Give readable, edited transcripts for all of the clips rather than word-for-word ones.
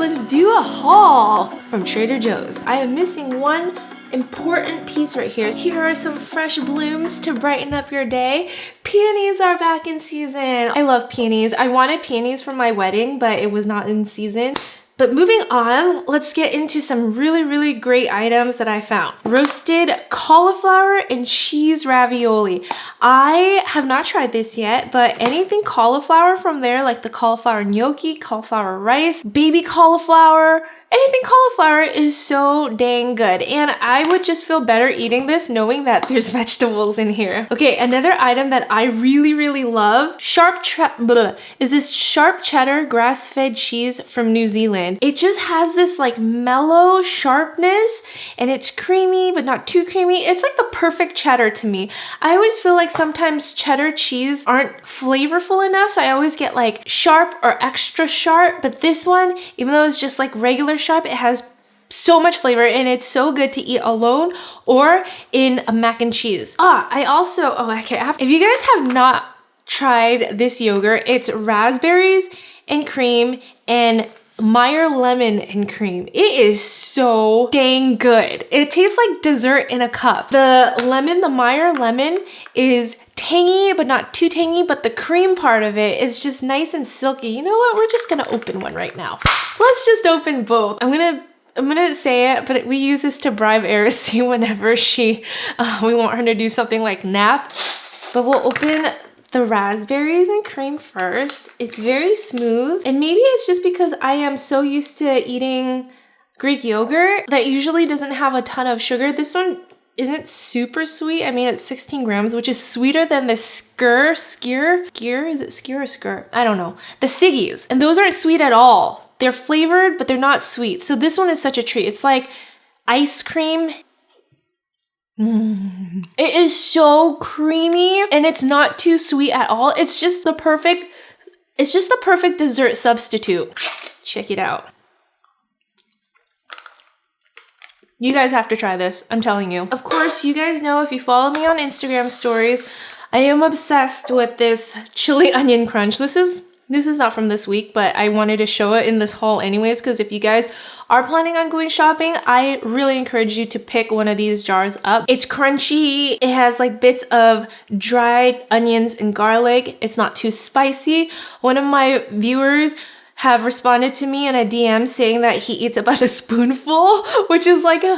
let's do a haul from Trader Joe's. I am missing one important piece right here. Here are some fresh blooms to brighten up your day. Peonies are back in season. I love peonies. I wanted peonies for my wedding, but it was not in season. But moving on, let's get into some really great items that I found. Roasted cauliflower and cheese ravioli. I have not tried this yet, but anything cauliflower from there, like the cauliflower gnocchi, cauliflower rice, baby cauliflower, anything cauliflower is so dang good. And I would just feel better eating this knowing that there's vegetables in here. Okay, another item that I really love, is this sharp cheddar grass-fed cheese from New Zealand. It just has this like mellow sharpness and it's creamy, but not too creamy. It's like the perfect cheddar to me. I always feel like sometimes cheddar cheese aren't flavorful enough, so I always get like sharp or extra sharp, but this one, even though it's just like regular sharp, it has so much flavor and it's so good to eat alone or in a mac and cheese. If you guys have not tried this yogurt, it's raspberries and cream and Meyer lemon and cream. It is so dang good. It tastes like dessert in a cup. The Meyer lemon is tangy, but not too tangy, but the cream part of it is just nice and silky. You know what? We're just gonna open one right now. Let's just open both. I'm gonna say it, but we use this to bribe Aracey whenever we want her to do something like nap. But we'll open the raspberries and cream first. It's very smooth, and maybe it's just because I am so used to eating Greek yogurt that usually doesn't have a ton of sugar. This one isn't super sweet. I mean, it's 16 grams, which is sweeter than the skyr? Is it skyr or skyr? I don't know. The Siggies, and those aren't sweet at all. They're flavored, but they're not sweet. So this one is such a treat. It's like ice cream. It is so creamy and it's not too sweet at all. It's just the perfect dessert substitute. Check it out. You guys have to try this, I'm telling you. Of course, you guys know if you follow me on Instagram stories, I am obsessed with this chili onion crunch. This is not from this week, but I wanted to show it in this haul anyways, because if you guys are planning on going shopping, I really encourage you to pick one of these jars up. It's crunchy. It has like bits of dried onions and garlic. It's not too spicy. One of my viewers have responded to me in a DM saying that he eats about a spoonful, which is like a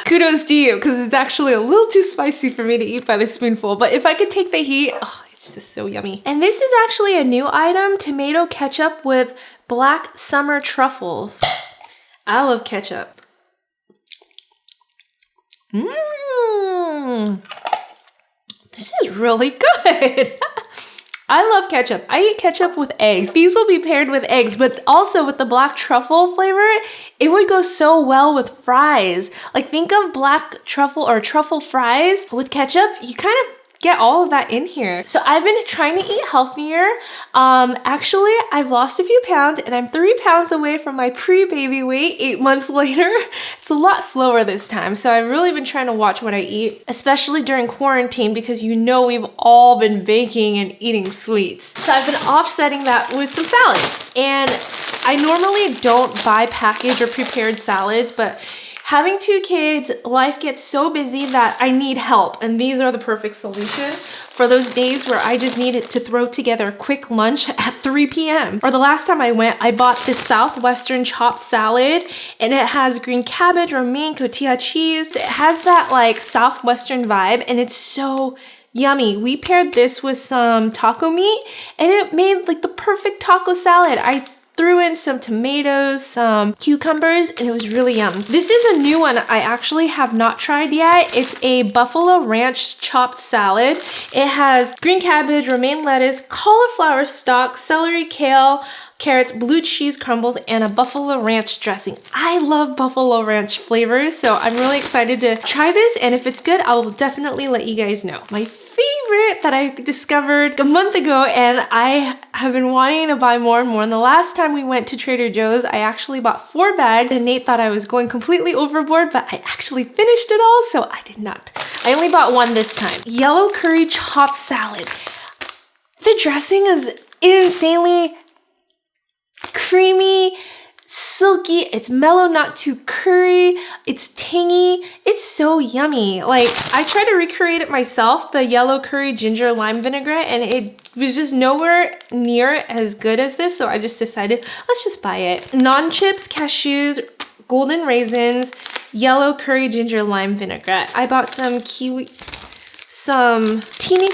kudos to you, because it's actually a little too spicy for me to eat by the spoonful. But if I could take the heat, it's just so yummy. And this is actually a new item, tomato ketchup with black summer truffles. I love ketchup. This is really good. I love ketchup. I eat ketchup with eggs. These will be paired with eggs, but also with the black truffle flavor, it would go so well with fries. Like think of black truffle or truffle fries with ketchup. You kind of get all of that in here. So I've been trying to eat healthier. Actually, I've lost a few pounds and I'm 3 pounds away from my pre-baby weight 8 months later. It's a lot slower this time. So I've really been trying to watch what I eat, especially during quarantine, because you know we've all been baking and eating sweets. So I've been offsetting that with some salads. And I normally don't buy packaged or prepared salads, but having 2 kids, life gets so busy that I need help, and these are the perfect solution for those days where I just needed to throw together a quick lunch at 3 p.m. Or the last time I went, I bought this Southwestern chopped salad, and it has green cabbage, romaine, cotija cheese. It has that like Southwestern vibe, and it's so yummy. We paired this with some taco meat, and it made like the perfect taco salad. I threw in some tomatoes, some cucumbers, and it was really yum. This is a new one I actually have not tried yet. It's a buffalo ranch chopped salad. It has green cabbage, romaine lettuce, cauliflower stalk, celery, kale, carrots, blue cheese crumbles, and a buffalo ranch dressing. I love buffalo ranch flavors, so I'm really excited to try this, and if it's good, I will definitely let you guys know. My favorite that I discovered a month ago, and I have been wanting to buy more and more, and the last time we went to Trader Joe's, I actually bought 4 bags, and Nate thought I was going completely overboard, but I actually finished it all, so I did not. I only bought 1 this time. Yellow curry chopped salad. The dressing is insanely creamy, silky, it's mellow, not too curry, it's tangy, it's so yummy. Like, I tried to recreate it myself, the yellow curry ginger lime vinaigrette, and it was just nowhere near as good as this, so I just decided, let's just buy it. Non-chips, cashews, golden raisins, yellow curry ginger lime vinaigrette. I bought some teeny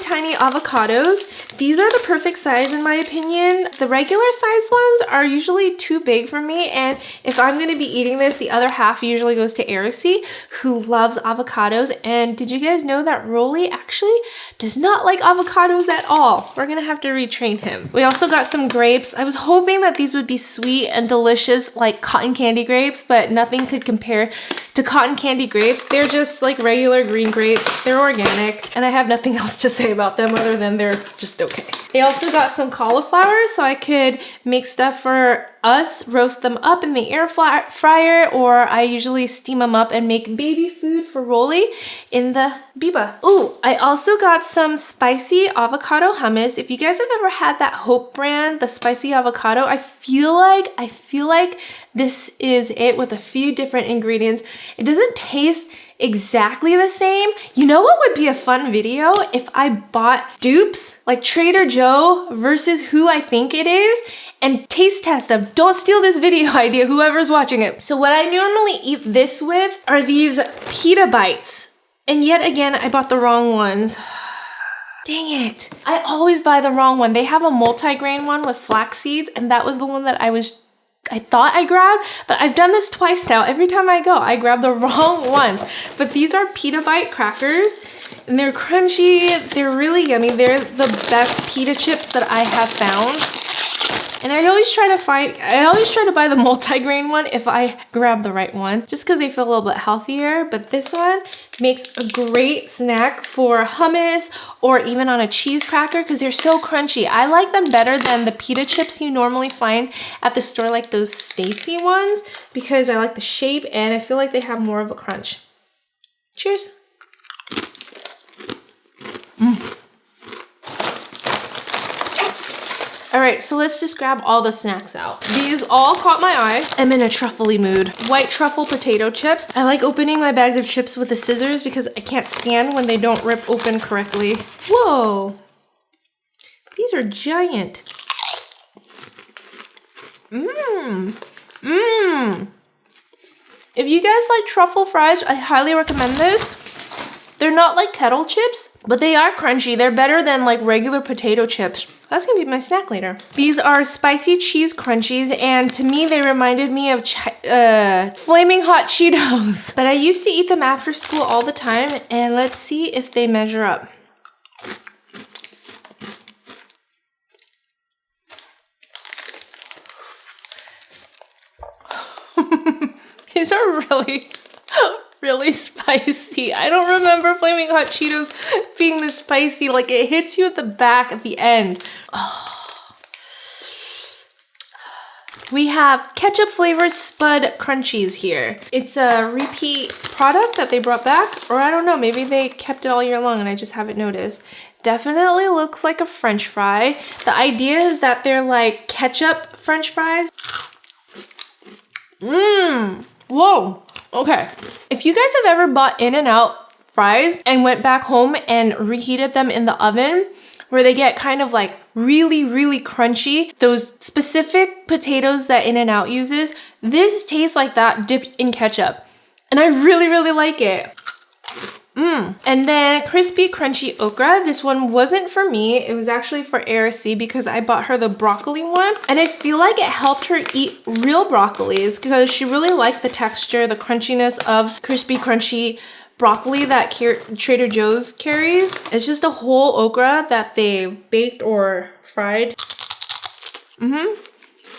tiny avocados. These are the perfect size in my opinion. The regular size ones are usually too big for me, and if I'm gonna be eating this, the other half usually goes to Erisy, who loves avocados. And did you guys know that Rolly actually does not like avocados at all? We're gonna have to retrain him. We also got some grapes. I was hoping that these would be sweet and delicious like cotton candy grapes, but nothing could compare to cotton candy grapes. They're just like regular green grapes. They're organic, and I have nothing else to say about them other than they're just okay. I also got some cauliflower so I could make stuff for us, roast them up in the air fryer, or I usually steam them up and make baby food for Rolly in the biba. Ooh, I also got some spicy avocado hummus. If you guys have ever had that Hope brand, the spicy avocado, I feel like this is it with a few different ingredients. It doesn't taste exactly the same. You know what would be a fun video? If I bought dupes, like Trader Joe versus who I think it is, and taste test them. Don't steal this video idea, whoever's watching it. So what I normally eat this with are these pita bites. And yet again, I bought the wrong ones. Dang it. I always buy the wrong one. They have a multi-grain one with flax seeds, and that was the one that I thought I grabbed, but I've done this twice now. Every time I go, I grab the wrong ones. But these are Petabyte Crackers, and they're crunchy. They're really yummy. They're the best pita chips that I have found. And I always try to buy the multi-grain one if I grab the right one, just because they feel a little bit healthier. But this one makes a great snack for hummus or even on a cheese cracker because they're so crunchy. I like them better than the pita chips you normally find at the store, like those Stacy ones, because I like the shape and I feel like they have more of a crunch. Cheers. All right, so let's just grab all the snacks out. These all caught my eye. I'm in a truffle-y mood. White truffle potato chips. I like opening my bags of chips with the scissors because I can't stand when they don't rip open correctly. Whoa. These are giant. If you guys like truffle fries, I highly recommend this. They're not like kettle chips, but they are crunchy. They're better than like regular potato chips. That's gonna be my snack later. These are spicy cheese crunchies, and to me, they reminded me of flaming hot Cheetos. But I used to eat them after school all the time, and let's see if they measure up. These are really spicy. I don't remember flaming hot Cheetos being this spicy. Like, it hits you at the back at the end. Oh. We have ketchup flavored Spud Crunchies here. It's a repeat product that they brought back, or I don't know, maybe they kept it all year long and I just haven't noticed. Definitely looks like a French fry. The idea is that they're like ketchup French fries. Whoa. Okay, if you guys have ever bought In-N-Out fries and went back home and reheated them in the oven, where they get kind of like really crunchy, those specific potatoes that In-N-Out uses, this tastes like that dipped in ketchup. And I really like it. And then crispy crunchy okra. This one wasn't for me. It was actually for Erisy because I bought her the broccoli one. And I feel like it helped her eat real broccolis because she really liked the texture, the crunchiness of crispy crunchy broccoli that Trader Joe's carries. It's just a whole okra that they baked or fried.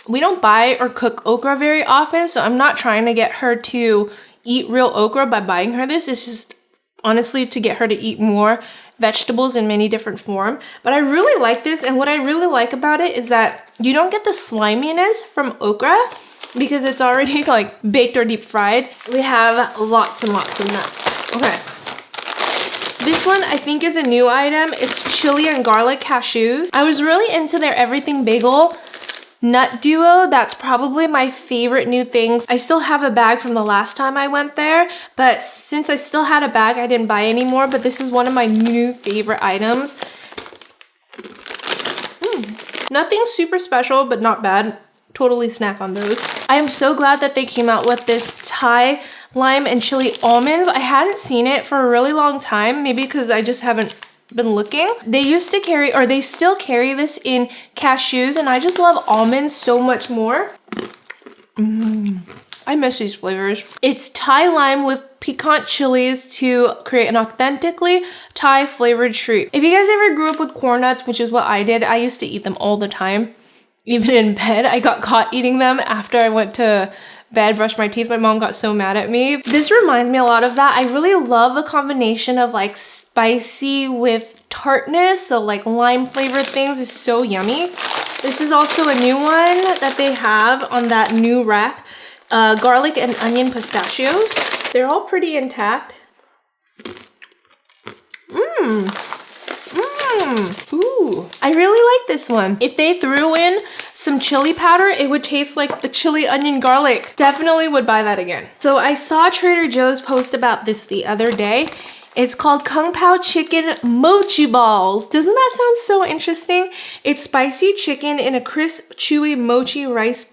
We don't buy or cook okra very often, so I'm not trying to get her to eat real okra by buying her this. It's just honestly to get her to eat more vegetables in many different forms. But I really like this, and what I really like about it is that you don't get the sliminess from okra because it's already like baked or deep fried. We have lots and lots of nuts. Okay. This one I think is a new item. It's chili and garlic cashews. I was really into their everything bagel nut duo. That's probably my favorite new thing. I still have a bag from the last time I went there, but since I still had a bag, I didn't buy any more, but this is one of my new favorite items. Nothing super special, but not bad. Totally snack on those. I am so glad that they came out with this Thai lime and chili almonds. I hadn't seen it for a really long time, maybe because I just haven't been looking. They used to carry, or they still carry this in cashews, and I just love almonds so much more. I miss these flavors. It's Thai lime with piquant chilies to create an authentically Thai flavored treat. If you guys ever grew up with corn nuts, which is what I did, I used to eat them all the time. Even in bed, I got caught eating them after I went to bed, brushed my teeth. My mom got so mad at me. This reminds me a lot of that. I really love the combination of like spicy with tartness. So like lime flavored things is so yummy. This is also a new one that they have on that new rack. Garlic and onion pistachios. They're all pretty intact. Ooh, I really like this one. If they threw in some chili powder, it would taste like the chili onion garlic. Definitely would buy that again. So I saw Trader Joe's post about this the other day. It's called Kung Pao Chicken Mochi Balls. Doesn't that sound so interesting? It's spicy chicken in a crisp, chewy mochi rice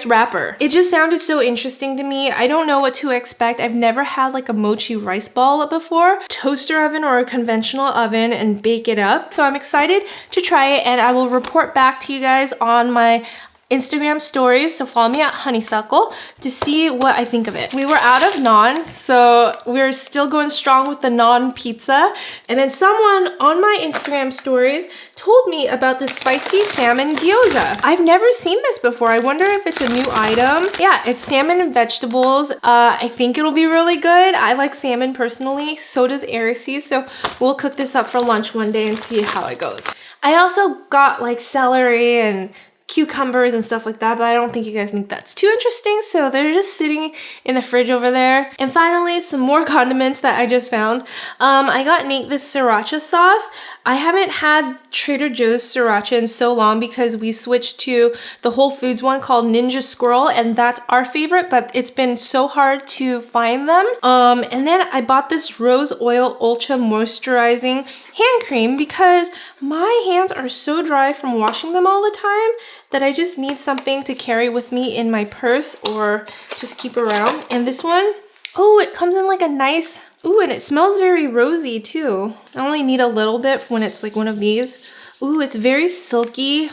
wrapper. It just sounded so interesting to me. I don't know what to expect. I've never had like a mochi rice ball before. Toaster oven or a conventional oven and bake it up. So I'm excited to try it, and I will report back to you guys on my Instagram stories, so follow me at Honeysuckle to see what I think of it. We were out of naan, so we're still going strong with the naan pizza. And then someone on my Instagram stories told me about the spicy salmon gyoza. I've never seen this before. I wonder if it's a new item. Yeah, it's salmon and vegetables. I think it'll be really good. I like salmon personally, so does Aracey, so we'll cook this up for lunch one day and see how it goes. I also got like celery and cucumbers and stuff like that, but I don't think you guys think that's too interesting, so they're just sitting in the fridge over there. And finally, some more condiments that I just found. I got Nate this Sriracha sauce. I haven't had Trader Joe's Sriracha in so long because we switched to the Whole Foods one called Ninja Squirrel, and that's our favorite, but it's been so hard to find them. And then I bought this Rose Oil Ultra Moisturizing hand cream because my hands are so dry from washing them all the time that I just need something to carry with me in my purse or just keep around. And this one, oh, it comes in like a nice, ooh, and it smells very rosy too. I only need a little bit when it's like one of these. Ooh, it's very silky.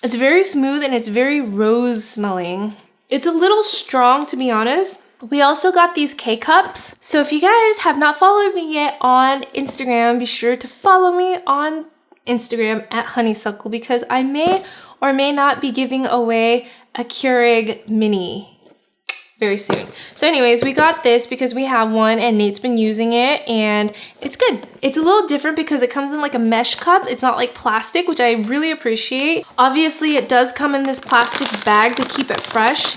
It's very smooth and it's very rose smelling. It's a little strong, to be honest. We also got these K-cups. So if you guys have not followed me yet on Instagram, be sure to follow me on Instagram at Honeysuckle because I may or may not be giving away a Keurig mini very soon. So anyways, we got this because we have one and Nate's been using it and it's good. It's a little different because it comes in like a mesh cup. It's not like plastic, which I really appreciate. Obviously, it does come in this plastic bag to keep it fresh,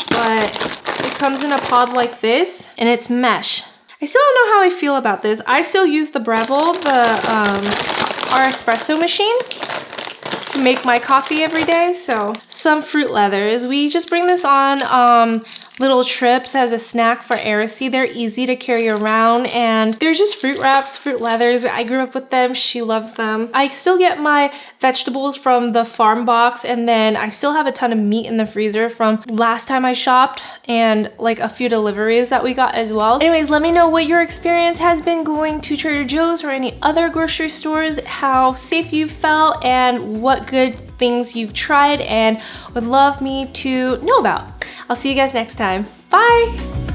but it comes in a pod like this and it's mesh. I still don't know how I feel about this. I still use the Breville, our espresso machine, to make my coffee every day. So some fruit leathers. We just bring this on little trips as a snack for Aracey. They're easy to carry around and they're just fruit wraps, fruit leathers. I grew up with them. She loves them. I still get my vegetables from the farm box, and then I still have a ton of meat in the freezer from last time I shopped and like a few deliveries that we got as well. Anyways, let me know what your experience has been going to Trader Joe's or any other grocery stores, how safe you felt and what good things you've tried and would love me to know about. I'll see you guys next time. Bye!